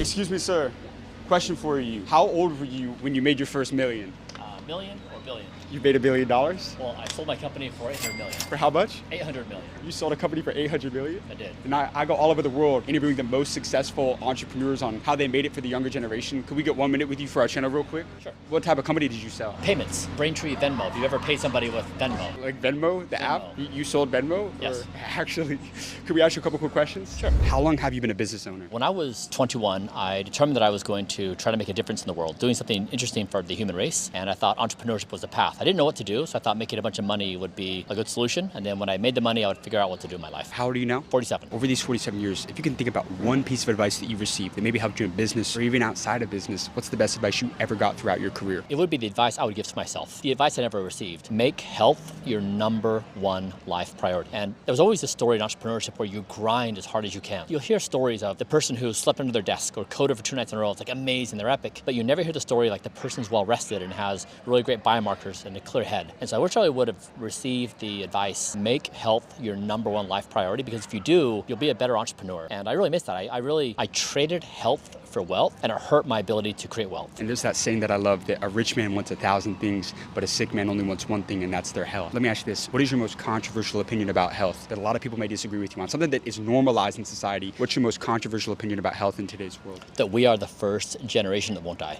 Excuse me, sir. Question for you. How old were you when you made your first million? Million or billion? You made $1 billion? Well, I sold my company for 800 million. For how much? 800 million. You sold a company for 800 million? I did. And I go all over the world interviewing the most successful entrepreneurs on how they made it for the younger generation. Could we get 1 minute with you for our channel real quick? Sure. What type of company did you sell? Payments, Braintree, Venmo. Have you ever paid somebody with Venmo? Like Venmo, the app? You sold Venmo? Yes. Or actually, could we ask you a couple quick questions? Sure. How long have you been a business owner? When I was 21, I determined that I was going to try to make a difference in the world, doing something interesting for the human race, and I thought entrepreneurship was the path. I didn't know what to do, so I thought making a bunch of money would be a good solution, and then when I made the money, I would figure out what to do in my life. How old are you now? 47. Over these 47 years, if you can think about one piece of advice that you've received that maybe helped you in business or even outside of business, what's the best advice you ever got throughout your career? It would be the advice I would give to myself. The advice I never received. Make health your #1 life priority. And there was always a story in entrepreneurship where you grind as hard as you can. You'll hear stories of the person who slept under their desk or coded for 2 nights in a row. It's like amazing, they're epic. But you never hear the story like the person's well rested and has really great biomarkers and a clear head. And so I wish I would have received the advice, make health your #1 life priority, because if you do, you'll be a better entrepreneur. And I really missed that. I traded health for wealth, and it hurt my ability to create wealth. And there's that saying that I love, that a rich man wants 1,000 things, but a sick man only wants one thing, and that's their health. Let me ask you this. What is your most controversial opinion about health that a lot of people may disagree with you on? Something that is normalized in society. What's your most controversial opinion about health in today's world? That we are the first generation that won't die.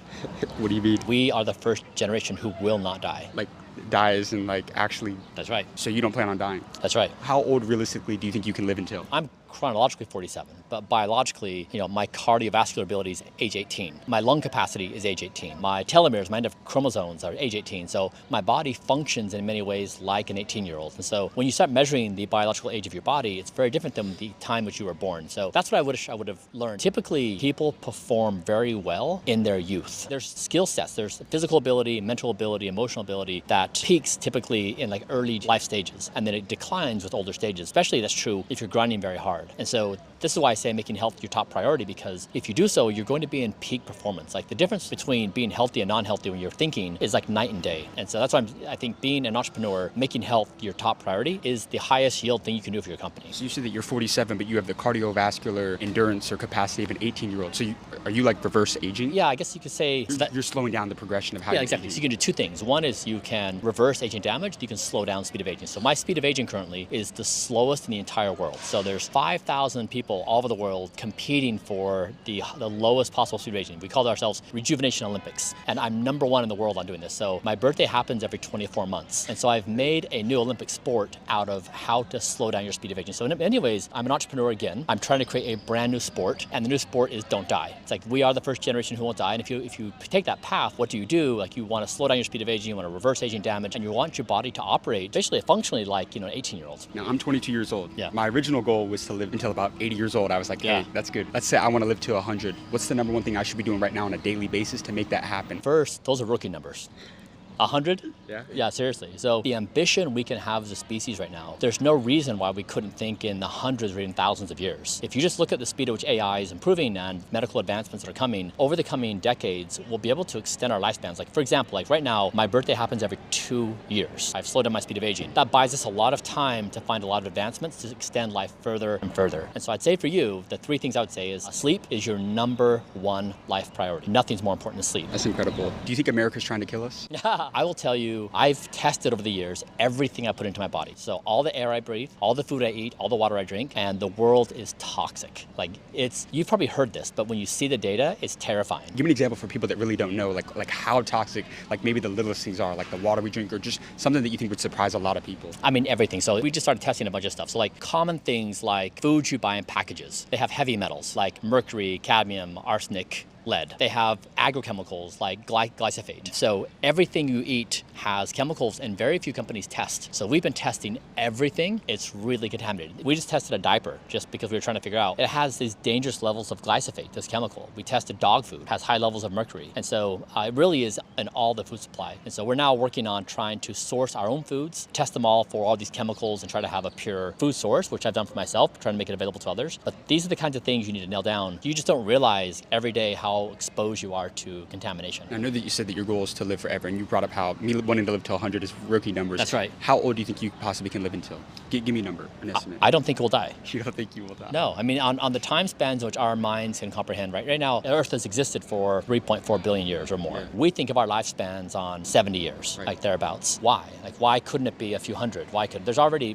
What do you mean? We are the first generation who will not die. Like dies and like actually... That's right. So you don't plan on dying? That's right. How old realistically do you think you can live until? I'm chronologically 47, but biologically, my cardiovascular ability is age 18. My lung capacity is age 18. My telomeres, my end of chromosomes are age 18. So my body functions in many ways like an 18-year-old. And so when you start measuring the biological age of your body, it's very different than the time which you were born. So that's what I wish I would have learned. Typically, people perform very well in their youth. There's skill sets. There's physical ability, mental ability, emotional ability that peaks typically in like early life stages, and then it declines with older stages. Especially that's true if you're grinding very hard. And so this is why I say making health your top priority, because if you do so, you're going to be in peak performance. Like the difference between being healthy and non-healthy when you're thinking is like night and day. And so that's why I think being an entrepreneur, making health your top priority is the highest yield thing you can do for your company. So you said that you're 47, but you have the cardiovascular endurance or capacity of an 18-year-old. So are you like reverse aging? Yeah, I guess you could say you're slowing down the progression of how you're exactly. aging. So you can do 2 things. One is you can reverse aging damage. You can slow down speed of aging. So my speed of aging currently is the slowest in the entire world. So there's 5,000 people all over the world competing for the lowest possible speed of aging. We call ourselves Rejuvenation Olympics. And I'm #1 in the world on doing this. So my birthday happens every 24 months. And so I've made a new Olympic sport out of how to slow down your speed of aging. So in many ways, I'm an entrepreneur again. I'm trying to create a brand new sport. And the new sport is don't die. It's like we are the first generation who won't die. And if you take that path, what do? Like you want to slow down your speed of aging, you want to reverse aging damage, and you want your body to operate basically functionally like an 18-year-old. Now I'm 22 years old. Yeah. My original goal was to live until about 80 years old. I was like, hey, that's good. Let's say I want to live to 100. What's the #1 thing I should be doing right now on a daily basis to make that happen? First, those are rookie numbers. 100? Yeah, seriously. So the ambition we can have as a species right now, there's no reason why we couldn't think in the hundreds or even thousands of years. If you just look at the speed at which AI is improving and medical advancements that are coming, over the coming decades, we'll be able to extend our lifespans. Like for example, like right now, my birthday happens every 2 years. I've slowed down my speed of aging. That buys us a lot of time to find a lot of advancements to extend life further and further. And so I'd say for you, the 3 things I would say is sleep is your #1 life priority. Nothing's more important than sleep. That's incredible. Do you think America's trying to kill us? I will tell you, I've tested over the years everything I put into my body. So all the air I breathe, all the food I eat, all the water I drink, and the world is toxic. Like you've probably heard this, but when you see the data, it's terrifying. Give me an example for people that really don't know, like how toxic, like maybe the littlest things are, like the water we drink, or just something that you think would surprise a lot of people. I mean, everything. So we just started testing a bunch of stuff. So like common things like foods you buy in packages. They have heavy metals like mercury, cadmium, arsenic, lead. They have agrochemicals like glyphosate. So everything you eat has chemicals, and very few companies test. So we've been testing everything. It's really contaminated. We just tested a diaper just because we were trying to figure out it has these dangerous levels of glyphosate, this chemical. We tested dog food, has high levels of mercury. And so it really is in all the food supply. And so we're now working on trying to source our own foods, test them all for all these chemicals, and try to have a pure food source, which I've done for myself, trying to make it available to others. But these are the kinds of things you need to nail down. You just don't realize every day how how exposed you are to contamination. I know that you said that your goal is to live forever, and you brought up how me wanting to live till 100 is rookie numbers. That's right. How old do you think you possibly can live until? Give me a number, an estimate. I don't think we'll die. You don't think you will die? No, I mean, on the time spans which our minds can comprehend, right now, Earth has existed for 3.4 billion years or more. Yeah. We think of our lifespans on 70 years, Right. like thereabouts. Why? Like, why couldn't it be a few hundred?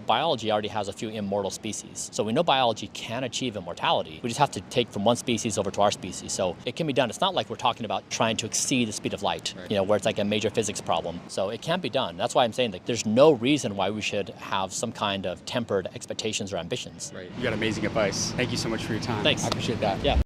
Biology already has a few immortal species. So we know biology can achieve immortality. We just have to take from one species over to our species. So it can be done. It's not like we're talking about trying to exceed the speed of light, Right. where it's like a major physics problem. So it can be done. That's why I'm saying that there's no reason why we should have some kind of tempered expectations or ambitions. Right. You got amazing advice. Thank you so much for your time. Thanks. I appreciate that. Yeah.